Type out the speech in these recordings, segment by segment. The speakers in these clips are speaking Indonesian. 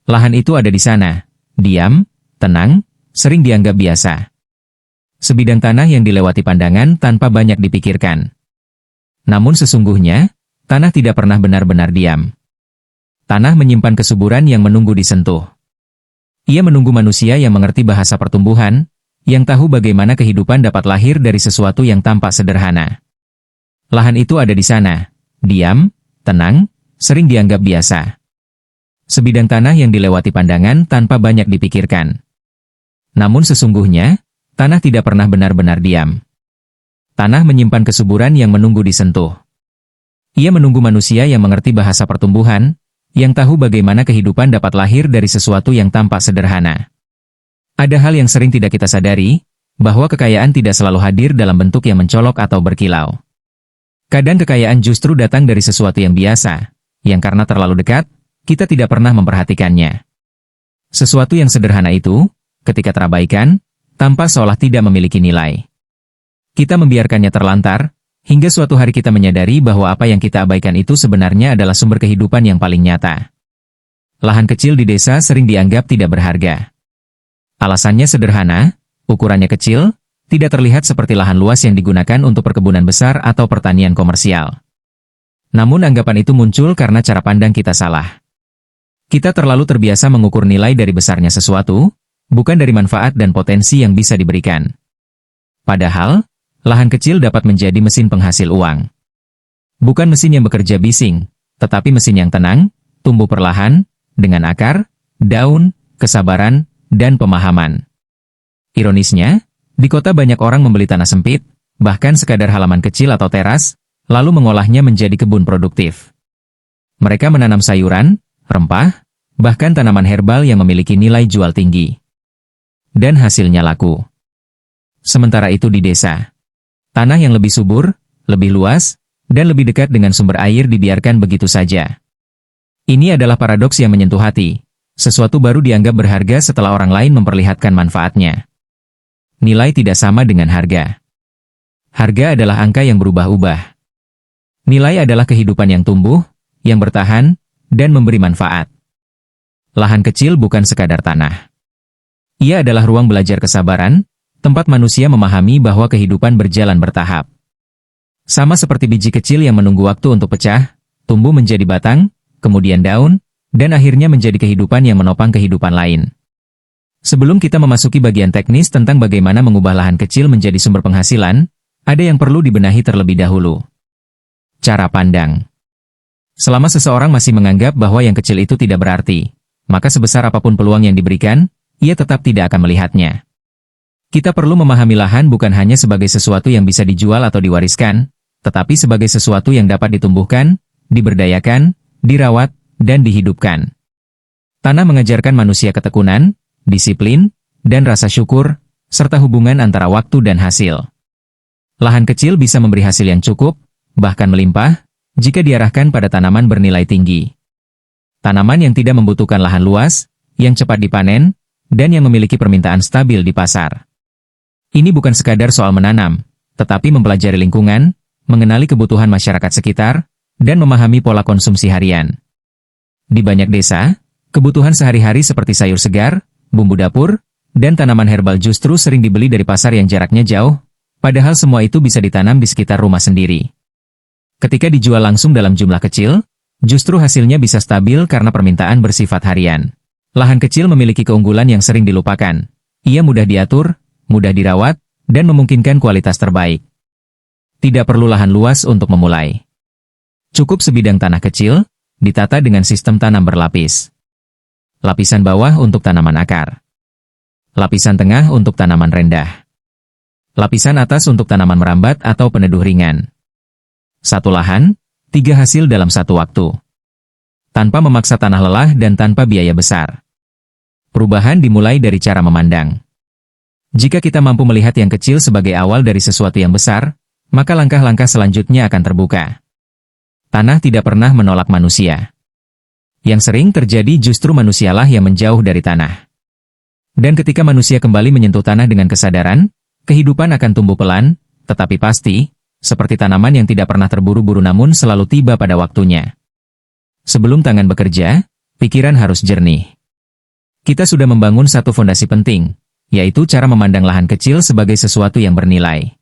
Lahan itu ada di sana, diam, tenang, sering dianggap biasa. Sebidang tanah yang dilewati pandangan tanpa banyak dipikirkan. Namun sesungguhnya, tanah tidak pernah benar-benar diam. Tanah menyimpan kesuburan yang menunggu disentuh. Ia menunggu manusia yang mengerti bahasa pertumbuhan, yang tahu bagaimana kehidupan dapat lahir dari sesuatu yang tampak sederhana. Lahan itu ada di sana, diam, tenang, sering dianggap biasa. Sebidang tanah yang dilewati pandangan tanpa banyak dipikirkan. Namun sesungguhnya, tanah tidak pernah benar-benar diam. Tanah menyimpan kesuburan yang menunggu disentuh. Ia menunggu manusia yang mengerti bahasa pertumbuhan, yang tahu bagaimana kehidupan dapat lahir dari sesuatu yang tampak sederhana. Ada hal yang sering tidak kita sadari, bahwa kekayaan tidak selalu hadir dalam bentuk yang mencolok atau berkilau. Kadang kekayaan justru datang dari sesuatu yang biasa, yang karena terlalu dekat, kita tidak pernah memperhatikannya. Sesuatu yang sederhana itu, ketika terabaikan, tampak seolah tidak memiliki nilai. Kita membiarkannya terlantar, hingga suatu hari kita menyadari bahwa apa yang kita abaikan itu sebenarnya adalah sumber kehidupan yang paling nyata. Lahan kecil di desa sering dianggap tidak berharga. Alasannya sederhana, ukurannya kecil, tidak terlihat seperti lahan luas yang digunakan untuk perkebunan besar atau pertanian komersial. Namun anggapan itu muncul karena cara pandang kita salah. Kita terlalu terbiasa mengukur nilai dari besarnya sesuatu, bukan dari manfaat dan potensi yang bisa diberikan. Padahal, lahan kecil dapat menjadi mesin penghasil uang. Bukan mesin yang bekerja bising, tetapi mesin yang tenang, tumbuh perlahan, dengan akar, daun, kesabaran, dan pemahaman. Ironisnya, di kota banyak orang membeli tanah sempit, bahkan sekadar halaman kecil atau teras, lalu mengolahnya menjadi kebun produktif. Mereka menanam sayuran, rempah, bahkan tanaman herbal yang memiliki nilai jual tinggi. Dan hasilnya laku. Sementara itu di desa, tanah yang lebih subur, lebih luas, dan lebih dekat dengan sumber air dibiarkan begitu saja. Ini adalah paradoks yang menyentuh hati. Sesuatu baru dianggap berharga setelah orang lain memperlihatkan manfaatnya. Nilai tidak sama dengan harga. Harga adalah angka yang berubah-ubah. Nilai adalah kehidupan yang tumbuh, yang bertahan, dan memberi manfaat. Lahan kecil bukan sekadar tanah. Ia adalah ruang belajar kesabaran, tempat manusia memahami bahwa kehidupan berjalan bertahap. Sama seperti biji kecil yang menunggu waktu untuk pecah, tumbuh menjadi batang, kemudian daun, dan akhirnya menjadi kehidupan yang menopang kehidupan lain. Sebelum kita memasuki bagian teknis tentang bagaimana mengubah lahan kecil menjadi sumber penghasilan, ada yang perlu dibenahi terlebih dahulu. Cara pandang. Selama seseorang masih menganggap bahwa yang kecil itu tidak berarti, maka sebesar apapun peluang yang diberikan, ia tetap tidak akan melihatnya. Kita perlu memahami lahan bukan hanya sebagai sesuatu yang bisa dijual atau diwariskan, tetapi sebagai sesuatu yang dapat ditumbuhkan, diberdayakan, dirawat, dan dihidupkan. Tanah mengajarkan manusia ketekunan, disiplin, dan rasa syukur, serta hubungan antara waktu dan hasil. Lahan kecil bisa memberi hasil yang cukup, bahkan melimpah, jika diarahkan pada tanaman bernilai tinggi. Tanaman yang tidak membutuhkan lahan luas, yang cepat dipanen, dan yang memiliki permintaan stabil di pasar. Ini bukan sekadar soal menanam, tetapi mempelajari lingkungan, mengenali kebutuhan masyarakat sekitar, dan memahami pola konsumsi harian. Di banyak desa, kebutuhan sehari-hari seperti sayur segar, bumbu dapur, dan tanaman herbal justru sering dibeli dari pasar yang jaraknya jauh, padahal semua itu bisa ditanam di sekitar rumah sendiri. Ketika dijual langsung dalam jumlah kecil, justru hasilnya bisa stabil karena permintaan bersifat harian. Lahan kecil memiliki keunggulan yang sering dilupakan. Ia mudah diatur, mudah dirawat, dan memungkinkan kualitas terbaik. Tidak perlu lahan luas untuk memulai. Cukup sebidang tanah kecil, ditata dengan sistem tanam berlapis. Lapisan bawah untuk tanaman akar. Lapisan tengah untuk tanaman rendah. Lapisan atas untuk tanaman merambat atau peneduh ringan. Satu lahan, 3 hasil dalam satu waktu. Tanpa memaksa tanah lelah dan tanpa biaya besar. Perubahan dimulai dari cara memandang. Jika kita mampu melihat yang kecil sebagai awal dari sesuatu yang besar, maka langkah-langkah selanjutnya akan terbuka. Tanah tidak pernah menolak manusia. Yang sering terjadi justru manusialah yang menjauh dari tanah. Dan ketika manusia kembali menyentuh tanah dengan kesadaran, kehidupan akan tumbuh pelan, tetapi pasti, seperti tanaman yang tidak pernah terburu-buru namun selalu tiba pada waktunya. Sebelum tangan bekerja, pikiran harus jernih. kita sudah membangun satu fondasi penting, yaitu cara memandang lahan kecil sebagai sesuatu yang bernilai.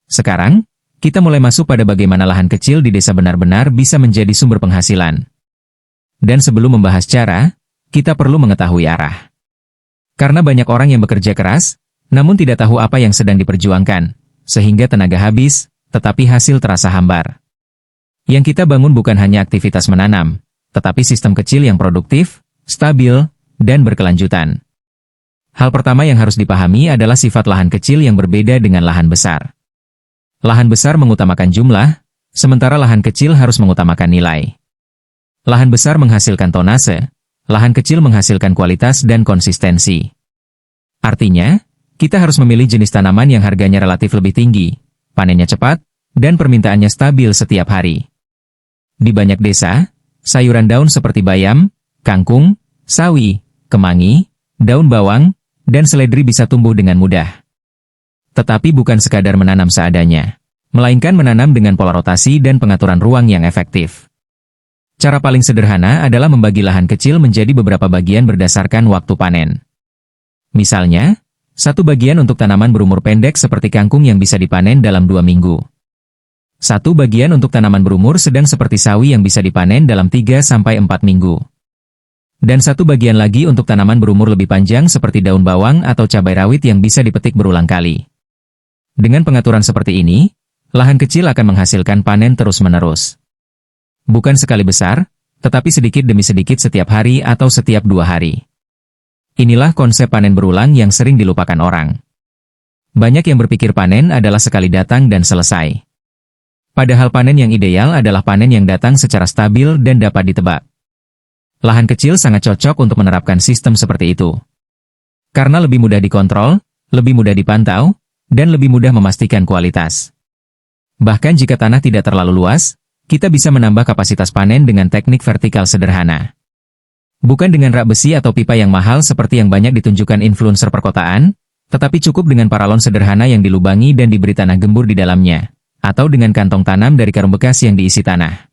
Sekarang, kita mulai masuk pada bagaimana lahan kecil di desa benar-benar bisa menjadi sumber penghasilan. Dan sebelum membahas cara, kita perlu mengetahui arah. Karena banyak orang yang bekerja keras, namun tidak tahu apa yang sedang diperjuangkan, sehingga tenaga habis, tetapi hasil terasa hambar. Yang kita bangun bukan hanya aktivitas menanam, tetapi sistem kecil yang produktif, stabil, dan berkelanjutan. Hal pertama yang harus dipahami adalah sifat lahan kecil yang berbeda dengan lahan besar. Lahan besar mengutamakan jumlah, sementara lahan kecil harus mengutamakan nilai. Lahan besar menghasilkan tonase, lahan kecil menghasilkan kualitas dan konsistensi. Artinya, kita harus memilih jenis tanaman yang harganya relatif lebih tinggi, panennya cepat, dan permintaannya stabil setiap hari. Di banyak desa, sayuran daun seperti bayam, kangkung, sawi, kemangi, daun bawang, dan seledri bisa tumbuh dengan mudah. Tetapi bukan sekadar menanam seadanya, melainkan menanam dengan pola rotasi dan pengaturan ruang yang efektif. Cara paling sederhana adalah membagi lahan kecil menjadi beberapa bagian berdasarkan waktu panen. Misalnya, satu bagian untuk tanaman berumur pendek seperti kangkung yang bisa dipanen dalam 2 minggu. Satu bagian untuk tanaman berumur sedang seperti sawi yang bisa dipanen dalam 3-4 minggu. Dan satu bagian lagi untuk tanaman berumur lebih panjang seperti daun bawang atau cabai rawit yang bisa dipetik berulang kali. Dengan pengaturan seperti ini, lahan kecil akan menghasilkan panen terus-menerus. Bukan sekali besar, tetapi sedikit demi sedikit setiap hari atau setiap 2 hari. Inilah konsep panen berulang yang sering dilupakan orang. Banyak yang berpikir panen adalah sekali datang dan selesai. Padahal panen yang ideal adalah panen yang datang secara stabil dan dapat ditebak. Lahan kecil sangat cocok untuk menerapkan sistem seperti itu. Karena lebih mudah dikontrol, lebih mudah dipantau, dan lebih mudah memastikan kualitas. Bahkan jika tanah tidak terlalu luas, kita bisa menambah kapasitas panen dengan teknik vertikal sederhana. Bukan dengan rak besi atau pipa yang mahal seperti yang banyak ditunjukkan influencer perkotaan, tetapi cukup dengan paralon sederhana yang dilubangi dan diberi tanah gembur di dalamnya, atau dengan kantong tanam dari karung bekas yang diisi tanah.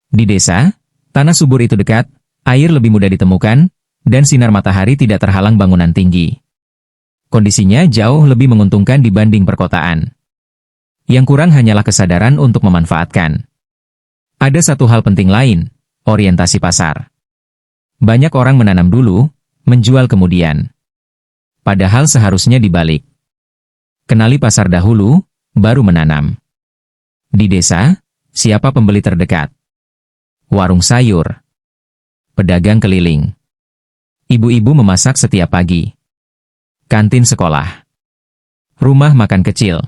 Di desa, tanah subur itu dekat, air lebih mudah ditemukan, dan sinar matahari tidak terhalang bangunan tinggi. Kondisinya jauh lebih menguntungkan dibanding perkotaan. Yang kurang hanyalah kesadaran untuk memanfaatkan. Ada satu hal penting lain, orientasi pasar. Banyak orang menanam dulu, menjual kemudian. Padahal seharusnya dibalik. Kenali pasar dahulu, baru menanam. Di desa, siapa pembeli terdekat? Warung sayur. Pedagang keliling. Ibu-ibu memasak setiap pagi. Kantin sekolah. Rumah makan kecil.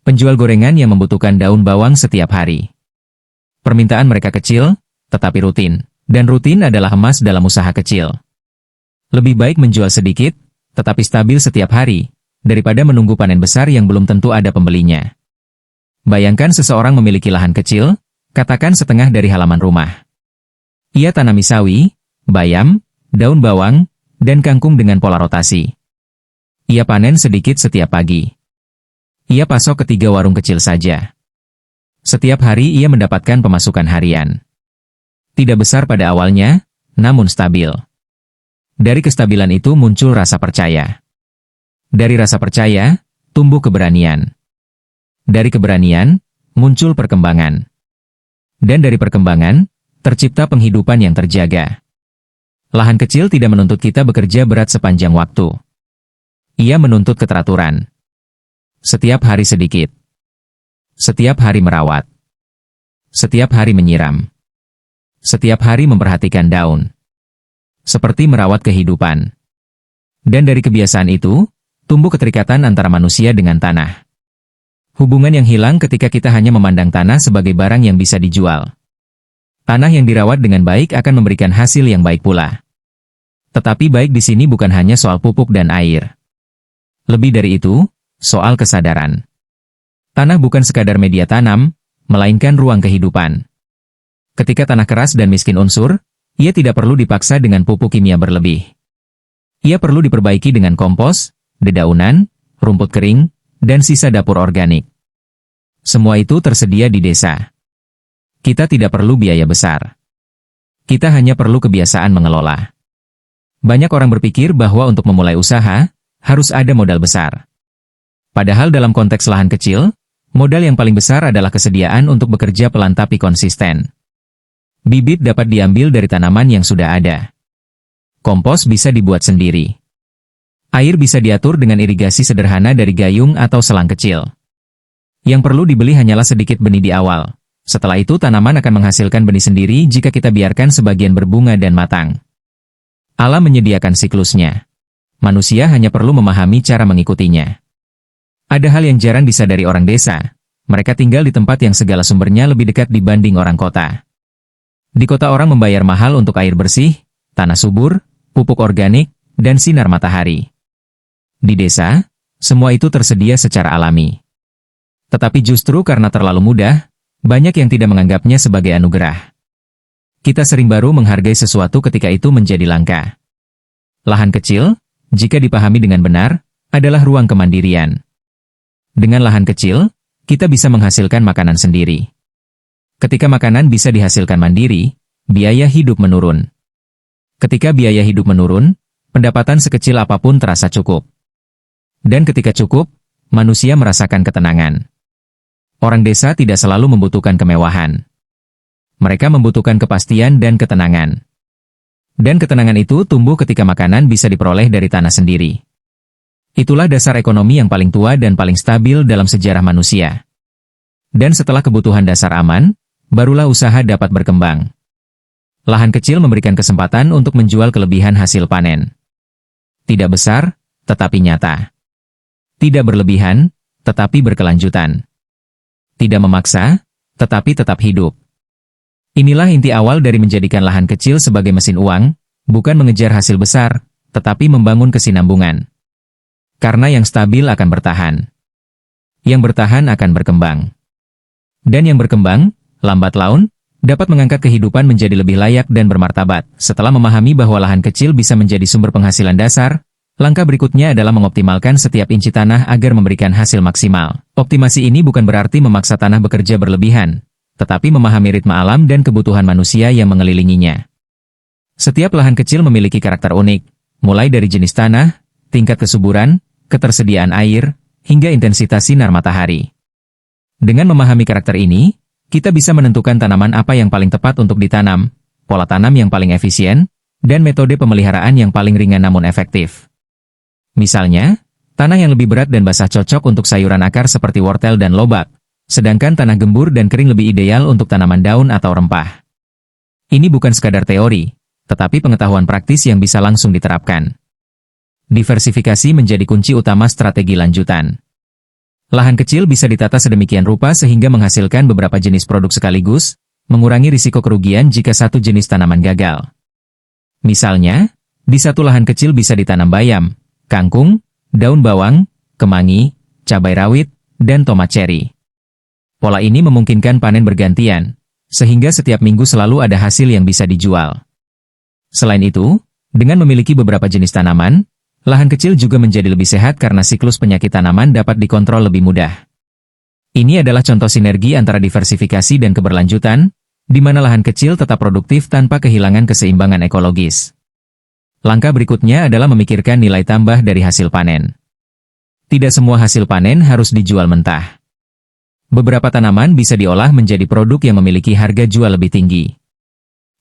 Penjual gorengan yang membutuhkan daun bawang setiap hari. Permintaan mereka kecil, tetapi rutin. Dan rutin adalah emas dalam usaha kecil. Lebih baik menjual sedikit, tetapi stabil setiap hari, daripada menunggu panen besar yang belum tentu ada pembelinya. Bayangkan seseorang memiliki lahan kecil, katakan setengah dari halaman rumah. Ia tanami sawi, bayam, daun bawang, dan kangkung dengan pola rotasi. Ia panen sedikit setiap pagi. Ia pasok ke 3 warung kecil saja. Setiap hari ia mendapatkan pemasukan harian. Tidak besar pada awalnya, namun stabil. Dari kestabilan itu muncul rasa percaya. Dari rasa percaya, tumbuh keberanian. Dari keberanian, muncul perkembangan. Dan dari perkembangan, tercipta penghidupan yang terjaga. Lahan kecil tidak menuntut kita bekerja berat sepanjang waktu. Ia menuntut keteraturan. Setiap hari sedikit. Setiap hari merawat. Setiap hari menyiram. Setiap hari memperhatikan daun. Seperti merawat kehidupan. Dan dari kebiasaan itu, tumbuh keterikatan antara manusia dengan tanah. Hubungan yang hilang ketika kita hanya memandang tanah sebagai barang yang bisa dijual. Tanah yang dirawat dengan baik akan memberikan hasil yang baik pula. Tetapi baik di sini bukan hanya soal pupuk dan air. Lebih dari itu, soal kesadaran. Tanah bukan sekadar media tanam, melainkan ruang kehidupan. Ketika tanah keras dan miskin unsur, ia tidak perlu dipaksa dengan pupuk kimia berlebih. Ia perlu diperbaiki dengan kompos, dedaunan, rumput kering, dan sisa dapur organik. Semua itu tersedia di desa. Kita tidak perlu biaya besar. Kita hanya perlu kebiasaan mengelola. banyak orang berpikir bahwa untuk memulai usaha, harus ada modal besar. Padahal dalam konteks lahan kecil, modal yang paling besar adalah kesediaan untuk bekerja pelan tapi konsisten. Bibit dapat diambil dari tanaman yang sudah ada. Kompos bisa dibuat sendiri. Air bisa diatur dengan irigasi sederhana dari gayung atau selang kecil. Yang perlu dibeli hanyalah sedikit benih di awal. Setelah itu tanaman akan menghasilkan benih sendiri jika kita biarkan sebagian berbunga dan matang. Alam menyediakan siklusnya. Manusia hanya perlu memahami cara mengikutinya. Ada hal yang jarang disadari orang desa. Mereka tinggal di tempat yang segala sumbernya lebih dekat dibanding orang kota. Di kota orang membayar mahal untuk air bersih, tanah subur, pupuk organik, dan sinar matahari. Di desa, semua itu tersedia secara alami. Tetapi justru karena terlalu mudah, banyak yang tidak menganggapnya sebagai anugerah. Kita sering baru menghargai sesuatu ketika itu menjadi langka. Lahan kecil, jika dipahami dengan benar, adalah ruang kemandirian. Dengan lahan kecil, kita bisa menghasilkan makanan sendiri. Ketika makanan bisa dihasilkan mandiri, biaya hidup menurun. Ketika biaya hidup menurun, pendapatan sekecil apapun terasa cukup. Dan ketika cukup, manusia merasakan ketenangan. Orang desa tidak selalu membutuhkan kemewahan. Mereka membutuhkan kepastian dan ketenangan. Dan ketenangan itu tumbuh ketika makanan bisa diperoleh dari tanah sendiri. Itulah dasar ekonomi yang paling tua dan paling stabil dalam sejarah manusia. Dan setelah kebutuhan dasar aman, barulah usaha dapat berkembang. Lahan kecil memberikan kesempatan untuk menjual kelebihan hasil panen. Tidak besar, tetapi nyata. Tidak berlebihan, tetapi berkelanjutan. Tidak memaksa, tetapi tetap hidup. Inilah inti awal dari menjadikan lahan kecil sebagai mesin uang, bukan mengejar hasil besar, tetapi membangun kesinambungan. Karena yang stabil akan bertahan. Yang bertahan akan berkembang. Dan yang berkembang, lambat laun, dapat mengangkat kehidupan menjadi lebih layak dan bermartabat. Setelah memahami bahwa lahan kecil bisa menjadi sumber penghasilan dasar, langkah berikutnya adalah mengoptimalkan setiap inci tanah agar memberikan hasil maksimal. Optimasi ini bukan berarti memaksa tanah bekerja berlebihan, tetapi memahami ritme alam dan kebutuhan manusia yang mengelilinginya. Setiap lahan kecil memiliki karakter unik, mulai dari jenis tanah, tingkat kesuburan, ketersediaan air, hingga intensitas sinar matahari. Dengan memahami karakter ini, kita bisa menentukan tanaman apa yang paling tepat untuk ditanam, pola tanam yang paling efisien, dan metode pemeliharaan yang paling ringan namun efektif. Misalnya, tanah yang lebih berat dan basah cocok untuk sayuran akar seperti wortel dan lobak, sedangkan tanah gembur dan kering lebih ideal untuk tanaman daun atau rempah. Ini bukan sekadar teori, tetapi pengetahuan praktis yang bisa langsung diterapkan. Diversifikasi menjadi kunci utama strategi lanjutan. Lahan kecil bisa ditata sedemikian rupa sehingga menghasilkan beberapa jenis produk sekaligus, mengurangi risiko kerugian jika satu jenis tanaman gagal. Misalnya, di satu lahan kecil bisa ditanam bayam, kangkung, daun bawang, kemangi, cabai rawit, dan tomat ceri. Pola ini memungkinkan panen bergantian, sehingga setiap minggu selalu ada hasil yang bisa dijual. Selain itu, dengan memiliki beberapa jenis tanaman, lahan kecil juga menjadi lebih sehat karena siklus penyakit tanaman dapat dikontrol lebih mudah. Ini adalah contoh sinergi antara diversifikasi dan keberlanjutan, di mana lahan kecil tetap produktif tanpa kehilangan keseimbangan ekologis. Langkah berikutnya adalah memikirkan nilai tambah dari hasil panen. Tidak semua hasil panen harus dijual mentah. Beberapa tanaman bisa diolah menjadi produk yang memiliki harga jual lebih tinggi.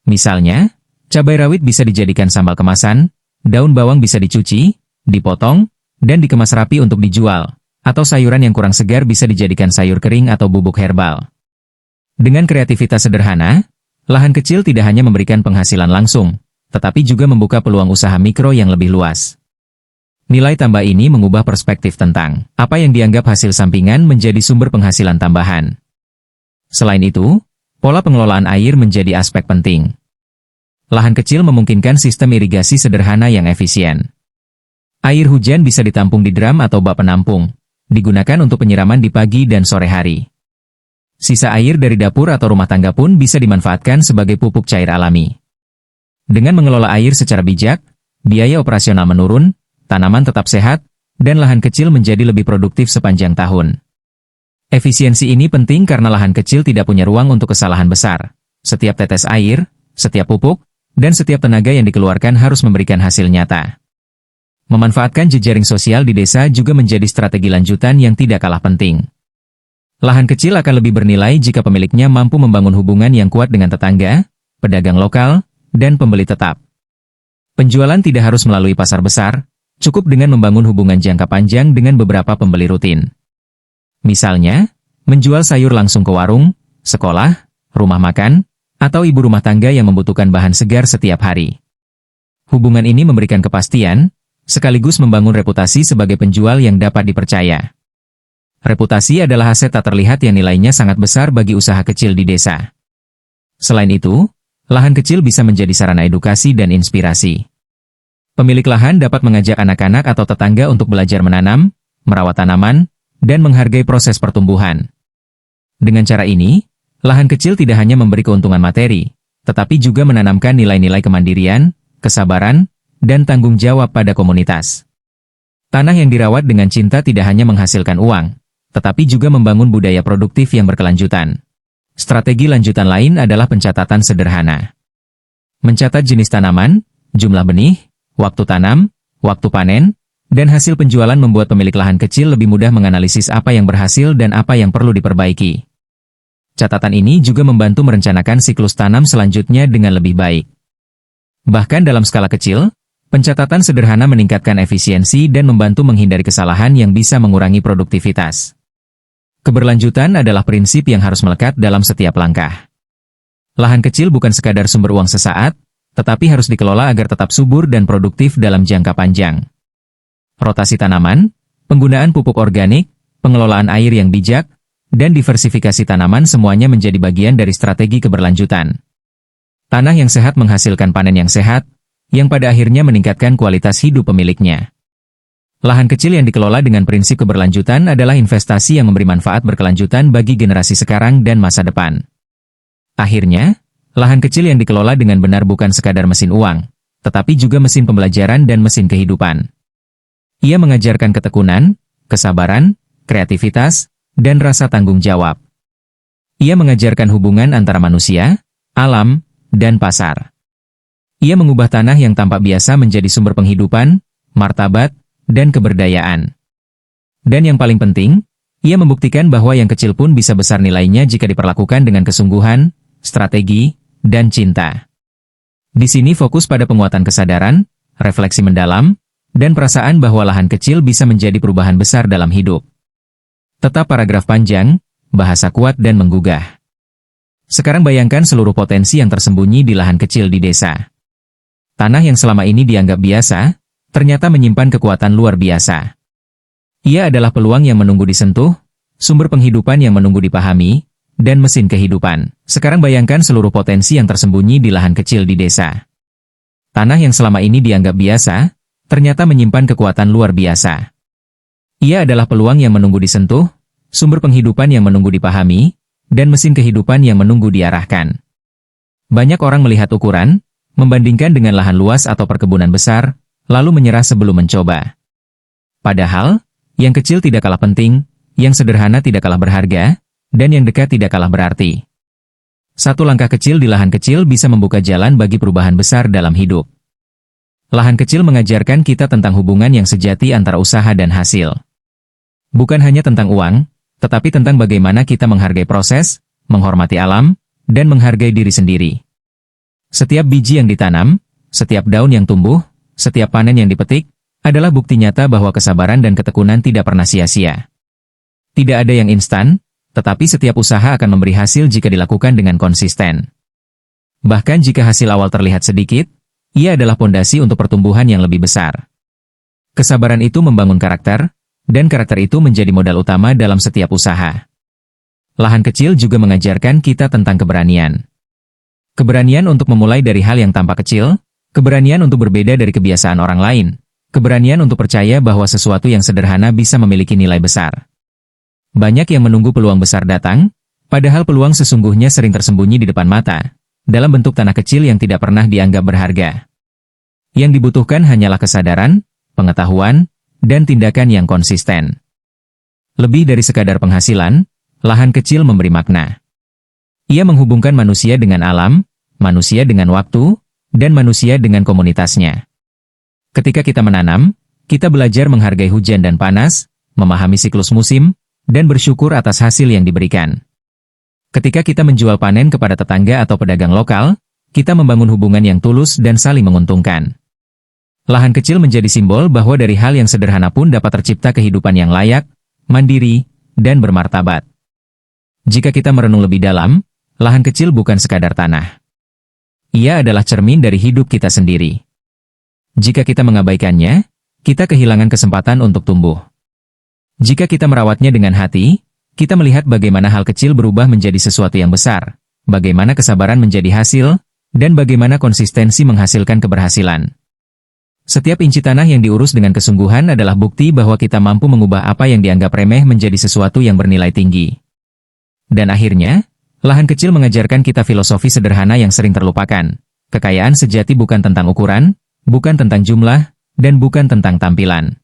Misalnya, cabai rawit bisa dijadikan sambal kemasan, daun bawang bisa dicuci, dipotong, dan dikemas rapi untuk dijual, atau sayuran yang kurang segar bisa dijadikan sayur kering atau bubuk herbal. Dengan kreativitas sederhana, lahan kecil tidak hanya memberikan penghasilan langsung, tetapi juga membuka peluang usaha mikro yang lebih luas. Nilai tambah ini mengubah perspektif tentang apa yang dianggap hasil sampingan menjadi sumber penghasilan tambahan. Selain itu, pola pengelolaan air menjadi aspek penting. Lahan kecil memungkinkan sistem irigasi sederhana yang efisien. Air hujan bisa ditampung di drum atau bak penampung, digunakan untuk penyiraman di pagi dan sore hari. Sisa air dari dapur atau rumah tangga pun bisa dimanfaatkan sebagai pupuk cair alami. Dengan mengelola air secara bijak, biaya operasional menurun, tanaman tetap sehat, dan lahan kecil menjadi lebih produktif sepanjang tahun. Efisiensi ini penting karena lahan kecil tidak punya ruang untuk kesalahan besar. Setiap tetes air, setiap pupuk, dan setiap tenaga yang dikeluarkan harus memberikan hasil nyata. Memanfaatkan jejaring sosial di desa juga menjadi strategi lanjutan yang tidak kalah penting. Lahan kecil akan lebih bernilai jika pemiliknya mampu membangun hubungan yang kuat dengan tetangga, pedagang lokal, dan pembeli tetap. Penjualan tidak harus melalui pasar besar, cukup dengan membangun hubungan jangka panjang dengan beberapa pembeli rutin. Misalnya, menjual sayur langsung ke warung, sekolah, rumah makan, atau ibu rumah tangga yang membutuhkan bahan segar setiap hari. Hubungan ini memberikan kepastian, sekaligus membangun reputasi sebagai penjual yang dapat dipercaya. Reputasi adalah aset tak terlihat yang nilainya sangat besar bagi usaha kecil di desa. Selain itu, lahan kecil bisa menjadi sarana edukasi dan inspirasi. Pemilik lahan dapat mengajak anak-anak atau tetangga untuk belajar menanam, merawat tanaman, dan menghargai proses pertumbuhan. Dengan cara ini, lahan kecil tidak hanya memberi keuntungan materi, tetapi juga menanamkan nilai-nilai kemandirian, kesabaran, dan tanggung jawab pada komunitas. Tanah yang dirawat dengan cinta tidak hanya menghasilkan uang, tetapi juga membangun budaya produktif yang berkelanjutan. Strategi lanjutan lain adalah pencatatan sederhana. Mencatat jenis tanaman, jumlah benih, waktu tanam, waktu panen, dan hasil penjualan membuat pemilik lahan kecil lebih mudah menganalisis apa yang berhasil dan apa yang perlu diperbaiki. Catatan ini juga membantu merencanakan siklus tanam selanjutnya dengan lebih baik. Bahkan dalam skala kecil, pencatatan sederhana meningkatkan efisiensi dan membantu menghindari kesalahan yang bisa mengurangi produktivitas. Keberlanjutan adalah prinsip yang harus melekat dalam setiap langkah. Lahan kecil bukan sekadar sumber uang sesaat, tetapi harus dikelola agar tetap subur dan produktif dalam jangka panjang. Rotasi tanaman, penggunaan pupuk organik, pengelolaan air yang bijak, dan diversifikasi tanaman semuanya menjadi bagian dari strategi keberlanjutan. Tanah yang sehat menghasilkan panen yang sehat, yang pada akhirnya meningkatkan kualitas hidup pemiliknya. Lahan kecil yang dikelola dengan prinsip keberlanjutan adalah investasi yang memberi manfaat berkelanjutan bagi generasi sekarang dan masa depan. Akhirnya, lahan kecil yang dikelola dengan benar bukan sekadar mesin uang, tetapi juga mesin pembelajaran dan mesin kehidupan. Ia mengajarkan ketekunan, kesabaran, kreativitas, dan rasa tanggung jawab. Ia mengajarkan hubungan antara manusia, alam, dan pasar. Ia mengubah tanah yang tampak biasa menjadi sumber penghidupan, martabat, dan keberdayaan. Dan yang paling penting, ia membuktikan bahwa yang kecil pun bisa besar nilainya jika diperlakukan dengan kesungguhan, strategi, dan cinta. Di sini fokus pada penguatan kesadaran, refleksi mendalam, dan perasaan bahwa lahan kecil bisa menjadi perubahan besar dalam hidup. Tetap paragraf panjang, bahasa kuat dan menggugah. Sekarang bayangkan seluruh potensi yang tersembunyi di lahan kecil di desa. Tanah yang selama ini dianggap biasa, ternyata menyimpan kekuatan luar biasa. Ia adalah peluang yang menunggu disentuh, sumber penghidupan yang menunggu dipahami, dan mesin kehidupan. Sekarang bayangkan seluruh potensi yang tersembunyi di lahan kecil di desa. Tanah yang selama ini dianggap biasa, ternyata menyimpan kekuatan luar biasa. Ia adalah peluang yang menunggu disentuh, sumber penghidupan yang menunggu dipahami, dan mesin kehidupan yang menunggu diarahkan. Banyak orang melihat ukuran, membandingkan dengan lahan luas atau perkebunan besar, lalu menyerah sebelum mencoba. Padahal, yang kecil tidak kalah penting, yang sederhana tidak kalah berharga, dan yang dekat tidak kalah berarti. Satu langkah kecil di lahan kecil bisa membuka jalan bagi perubahan besar dalam hidup. Lahan kecil mengajarkan kita tentang hubungan yang sejati antara usaha dan hasil. Bukan hanya tentang uang, tetapi tentang bagaimana kita menghargai proses, menghormati alam, dan menghargai diri sendiri. Setiap biji yang ditanam, setiap daun yang tumbuh, setiap panen yang dipetik, adalah bukti nyata bahwa kesabaran dan ketekunan tidak pernah sia-sia. Tidak ada yang instan, tetapi setiap usaha akan memberi hasil jika dilakukan dengan konsisten. Bahkan jika hasil awal terlihat sedikit, ia adalah pondasi untuk pertumbuhan yang lebih besar. Kesabaran itu membangun karakter, dan karakter itu menjadi modal utama dalam setiap usaha. Lahan kecil juga mengajarkan kita tentang keberanian. Keberanian untuk memulai dari hal yang tampak kecil, keberanian untuk berbeda dari kebiasaan orang lain, keberanian untuk percaya bahwa sesuatu yang sederhana bisa memiliki nilai besar. Banyak yang menunggu peluang besar datang, padahal peluang sesungguhnya sering tersembunyi di depan mata, dalam bentuk tanah kecil yang tidak pernah dianggap berharga. Yang dibutuhkan hanyalah kesadaran, pengetahuan, dan tindakan yang konsisten. Lebih dari sekadar penghasilan, lahan kecil memberi makna. Ia menghubungkan manusia dengan alam, manusia dengan waktu, dan manusia dengan komunitasnya. Ketika kita menanam, kita belajar menghargai hujan dan panas, memahami siklus musim, dan bersyukur atas hasil yang diberikan. Ketika kita menjual panen kepada tetangga atau pedagang lokal, kita membangun hubungan yang tulus dan saling menguntungkan. Lahan kecil menjadi simbol bahwa dari hal yang sederhana pun dapat tercipta kehidupan yang layak, mandiri, dan bermartabat. Jika kita merenung lebih dalam, lahan kecil bukan sekadar tanah. Ia adalah cermin dari hidup kita sendiri. Jika kita mengabaikannya, kita kehilangan kesempatan untuk tumbuh. Jika kita merawatnya dengan hati, kita melihat bagaimana hal kecil berubah menjadi sesuatu yang besar, bagaimana kesabaran menjadi hasil, dan bagaimana konsistensi menghasilkan keberhasilan. Setiap inci tanah yang diurus dengan kesungguhan adalah bukti bahwa kita mampu mengubah apa yang dianggap remeh menjadi sesuatu yang bernilai tinggi. Dan akhirnya, lahan kecil mengajarkan kita filosofi sederhana yang sering terlupakan. Kekayaan sejati bukan tentang ukuran, bukan tentang jumlah, dan bukan tentang tampilan.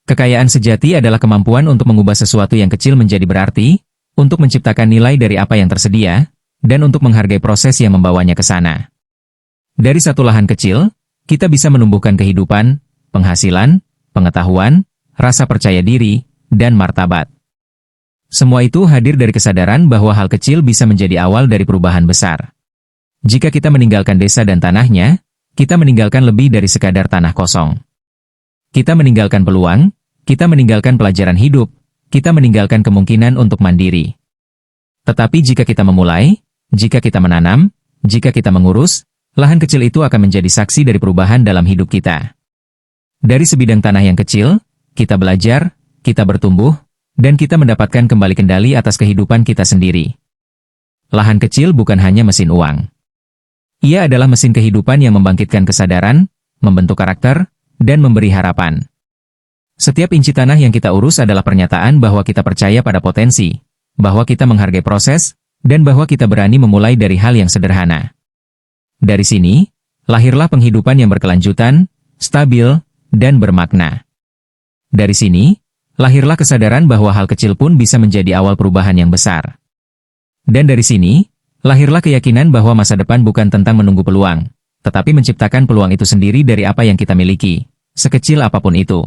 Kekayaan sejati adalah kemampuan untuk mengubah sesuatu yang kecil menjadi berarti, untuk menciptakan nilai dari apa yang tersedia, dan untuk menghargai proses yang membawanya ke sana. Dari satu lahan kecil, kita bisa menumbuhkan kehidupan, penghasilan, pengetahuan, rasa percaya diri, dan martabat. Semua itu hadir dari kesadaran bahwa hal kecil bisa menjadi awal dari perubahan besar. Jika kita meninggalkan desa dan tanahnya, kita meninggalkan lebih dari sekadar tanah kosong. Kita meninggalkan peluang, kita meninggalkan pelajaran hidup, kita meninggalkan kemungkinan untuk mandiri. Tetapi jika kita memulai, jika kita menanam, jika kita mengurus, lahan kecil itu akan menjadi saksi dari perubahan dalam hidup kita. Dari sebidang tanah yang kecil, kita belajar, kita bertumbuh, dan kita mendapatkan kembali kendali atas kehidupan kita sendiri. Lahan kecil bukan hanya mesin uang. Ia adalah mesin kehidupan yang membangkitkan kesadaran, membentuk karakter, dan memberi harapan. Setiap inci tanah yang kita urus adalah pernyataan bahwa kita percaya pada potensi, bahwa kita menghargai proses, dan bahwa kita berani memulai dari hal yang sederhana. Dari sini, lahirlah penghidupan yang berkelanjutan, stabil, dan bermakna. Dari sini, lahirlah kesadaran bahwa hal kecil pun bisa menjadi awal perubahan yang besar. Dan dari sini, lahirlah keyakinan bahwa masa depan bukan tentang menunggu peluang, tetapi menciptakan peluang itu sendiri dari apa yang kita miliki, sekecil apapun itu.